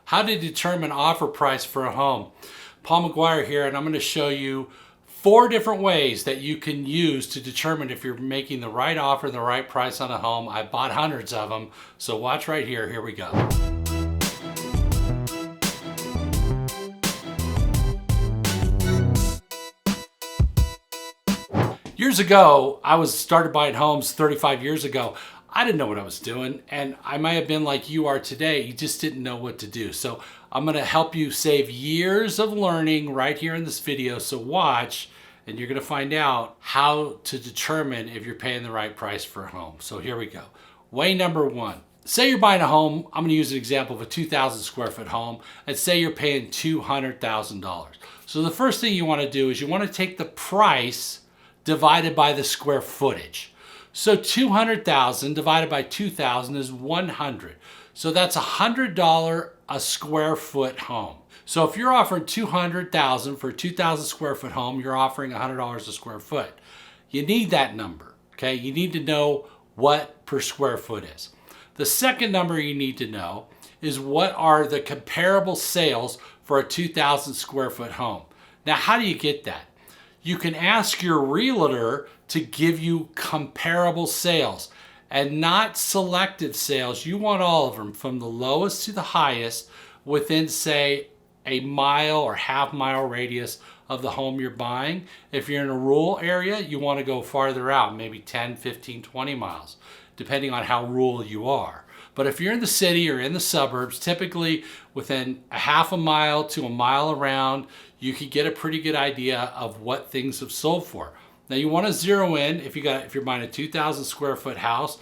How to determine offer price for a home. Paul Maguire here, and I'm going to show you 4 different ways that you can use to determine if you're making the right offer, the right price on a home. I bought hundreds of them, so watch right here. Here we go. Years ago, I started buying homes 35 years ago. I didn't know what I was doing, and I might have been like you are today. You just didn't know what to do. So I'm going to help you save years of learning right here in this video. So watch, and you're going to find out how to determine if you're paying the right price for a home. So here we go. Way number 1. Say you're buying a home. I'm going to use an example of a 2,000 square foot home, and say you're paying $200,000. So the first thing you want to do is you want to take the price divided by the square footage. So 200,000 divided by 2,000 is 100. So that's $100 a square foot home. So if you're offering 200,000 for a 2,000 square foot home, you're offering $100 a square foot. You need that number, okay? You need to know what per square foot is. The second number you need to know is what are the comparable sales for a 2,000 square foot home. Now, how do you get that? You can ask your realtor to give you comparable sales and not selective sales. You want all of them from the lowest to the highest within, say, a mile or half-mile radius of the home you're buying. If you're in a rural area, you want to go farther out, maybe 10, 15, 20 miles, depending on how rural you are. But if you're in the city or in the suburbs, typically within a half a mile to a mile around, you can get a pretty good idea of what things have sold for. Now you want to zero in if you're buying a 2,000 square foot house,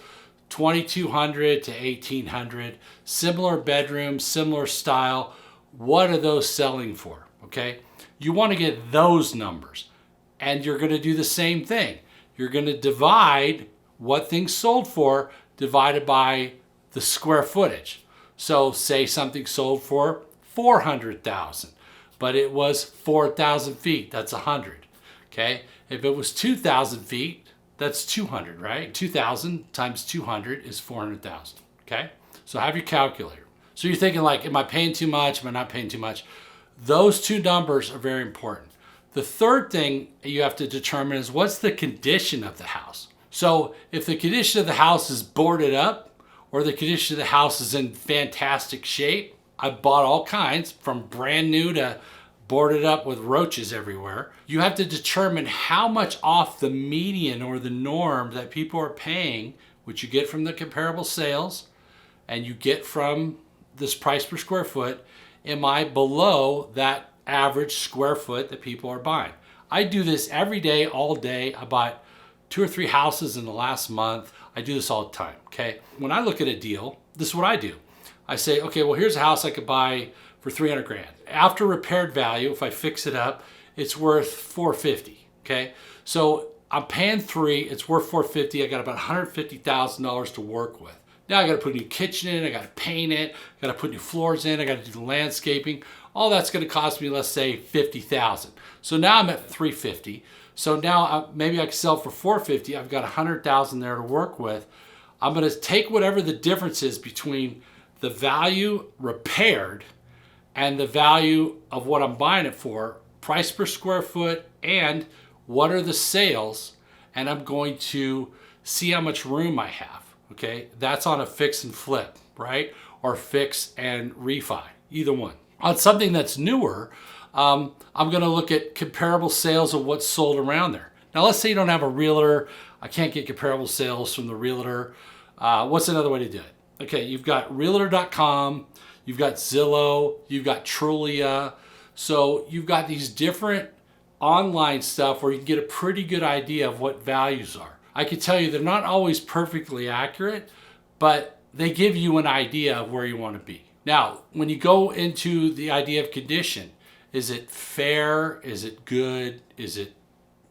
2,200 to 1,800, similar bedrooms, similar style. What are those selling for? Okay, you want to get those numbers, and you're going to do the same thing. You're going to divide what things sold for divided by the square footage. So say something sold for 400,000, but it was 4,000 feet. That's 100. Okay. If it was 2,000 feet, that's 200, right? 2,000 times 200 is 400,000. Okay. So have your calculator. So you're thinking like, am I paying too much? Am I not paying too much? Those two numbers are very important. The third thing you have to determine is what's the condition of the house. So if the condition of the house is boarded up, or the condition of the house is in fantastic shape. I bought all kinds from brand new to boarded up with roaches everywhere. You have to determine how much off the median or the norm that people are paying, which you get from the comparable sales and you get from this price per square foot. Am I below that average square foot that people are buying? I do this every day, all day. I bought 2 or 3 houses in the last month. I do this all the time, okay? When I look at a deal, this is what I do. I say, okay, well, here's a house I could buy for 300 grand. After repaired value, if I fix it up, it's worth 450, okay? So I'm paying 3, it's worth 450. I got about $150,000 to work with. Now I got to put a new kitchen in, I got to paint it, I got to put new floors in, I got to do the landscaping. All that's going to cost me, let's say, $50,000. So now I'm at 350. So now maybe I can sell for 450. I've got 100,000 there to work with. I'm going to take whatever the difference is between the value repaired and the value of what I'm buying it for, price per square foot, and what are the sales, and I'm going to see how much room I have. Okay, that's on a fix and flip, right? Or fix and refi, either one. On something that's newer, I'm going to look at comparable sales of what's sold around there. Now, let's say you don't have a realtor. I can't get comparable sales from the realtor. What's another way to do it? Okay, you've got realtor.com, you've got Zillow, you've got Trulia. So you've got these different online stuff where you can get a pretty good idea of what values are. I can tell you they're not always perfectly accurate, but they give you an idea of where you want to be. Now, when you go into the idea of condition, is it fair? Is it good? Is it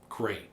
great?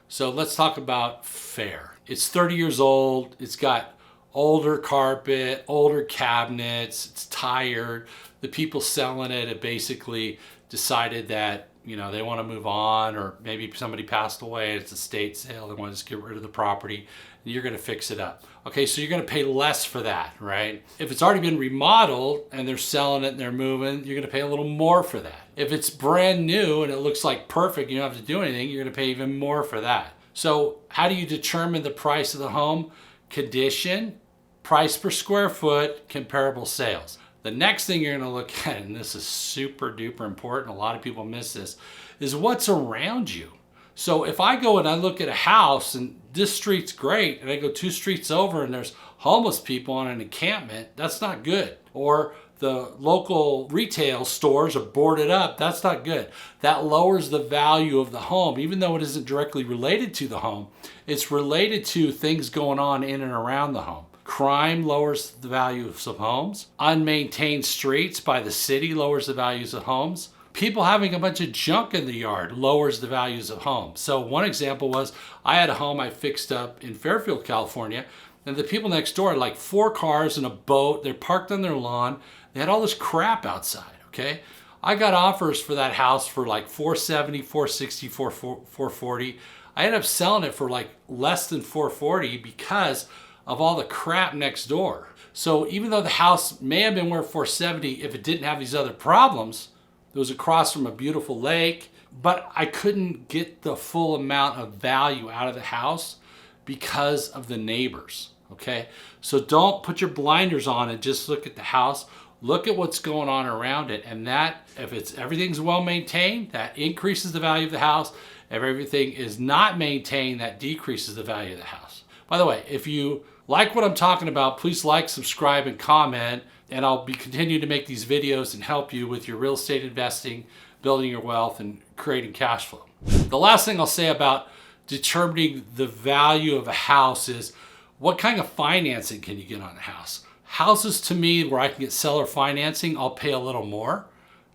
So let's talk about fair. It's 30 years old. It's got older carpet, older cabinets. It's tired. The people selling it have basically decided that you know, they want to move on, or maybe somebody passed away, it's a estate sale, they want to just get rid of the property, and you're going to fix it up. Okay, so you're going to pay less for that, right? If it's already been remodeled and they're selling it and they're moving, you're going to pay a little more for that. If it's brand new and it looks like perfect, you don't have to do anything, you're going to pay even more for that. So how do you determine the price of the home? Condition, price per square foot, comparable sales. The next thing you're going to look at, and this is super duper important, a lot of people miss this, is what's around you. So if I go and I look at a house and this street's great, and I go 2 streets over and there's homeless people on an encampment, that's not good. Or the local retail stores are boarded up, that's not good. That lowers the value of the home, even though it isn't directly related to the home. It's related to things going on in and around the home. Crime lowers the value of some homes. Unmaintained streets by the city lowers the values of homes. People having a bunch of junk in the yard lowers the values of homes. So one example was, I had a home I fixed up in Fairfield, California, and the people next door had like 4 cars and a boat. They're parked on their lawn. They had all this crap outside, okay? I got offers for that house for like $470, $460, $440. I ended up selling it for like less than $440 because of all the crap next door. So even though the house may have been worth $470, if it didn't have these other problems, it was across from a beautiful lake, but I couldn't get the full amount of value out of the house because of the neighbors, okay? So don't put your blinders on and just look at the house. Look at what's going on around it, and that, if everything's well maintained, that increases the value of the house. If everything is not maintained, that decreases the value of the house. By the way, if you like what I'm talking about, please like, subscribe, and comment, and I'll be continuing to make these videos and help you with your real estate investing, building your wealth, and creating cash flow. The last thing I'll say about determining the value of a house is, what kind of financing can you get on a house? Houses, to me, where I can get seller financing, I'll pay a little more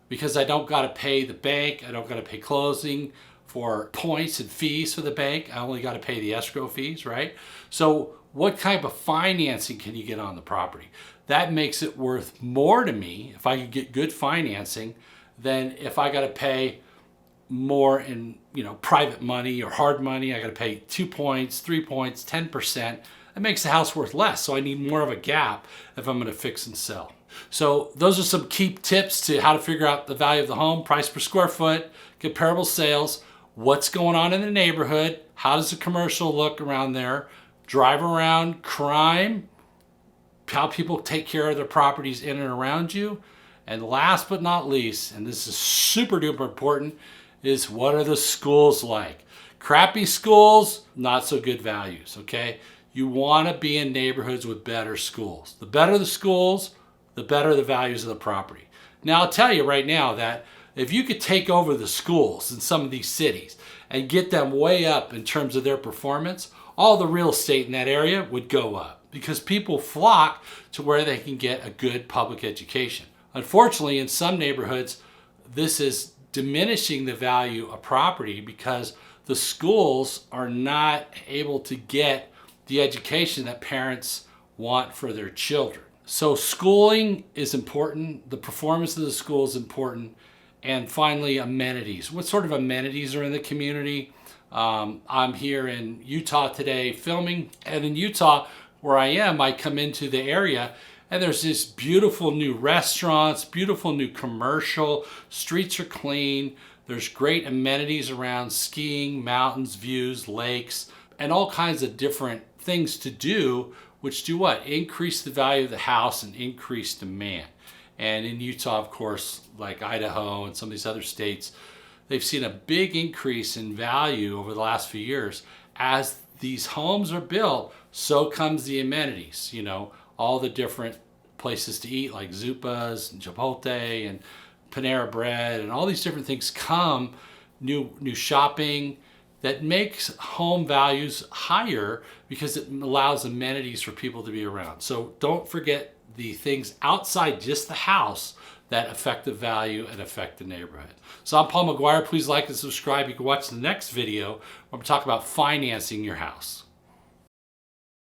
because I don't got to pay the bank. I don't got to pay closing for points and fees for the bank. I only got to pay the escrow fees, right? So what type of financing can you get on the property? That makes it worth more to me if I can get good financing than if I got to pay more in, private money or hard money. I got to pay 2 points, 3 points, 10%. It makes the house worth less. So I need more of a gap if I'm going to fix and sell. So those are some key tips to how to figure out the value of the home: price per square foot, comparable sales, what's going on in the neighborhood, how does the commercial look around there, drive around, crime, how people take care of their properties in and around you. And last but not least, and this is super duper important, is what are the schools like? Crappy schools, not so good values, okay? You want to be in neighborhoods with better schools. The better the schools, the better the values of the property. Now, I'll tell you right now that if you could take over the schools in some of these cities and get them way up in terms of their performance, all the real estate in that area would go up because people flock to where they can get a good public education. Unfortunately, in some neighborhoods, this is diminishing the value of property because the schools are not able to get the education that parents want for their children. So schooling is important. The performance of the school is important. And finally, amenities. What sort of amenities are in the community? I'm here in Utah today filming, and in Utah, where I am, I come into the area and there's this beautiful new restaurants, beautiful new commercial, streets are clean, there's great amenities around: skiing, mountains, views, lakes, and all kinds of different things to do, which do what? Increase the value of the house and increase demand. And in Utah, of course, like Idaho and some of these other states, they've seen a big increase in value over the last few years. As these homes are built, so comes the amenities, all the different places to eat like Zupas and Chipotle and Panera Bread and all these different things come, new shopping, that makes home values higher because it allows amenities for people to be around. So don't forget the things outside just the house that affect the value and affect the neighborhood. So I'm Paul Maguire. Please like and subscribe. You can watch the next video where I'm talking about financing your house.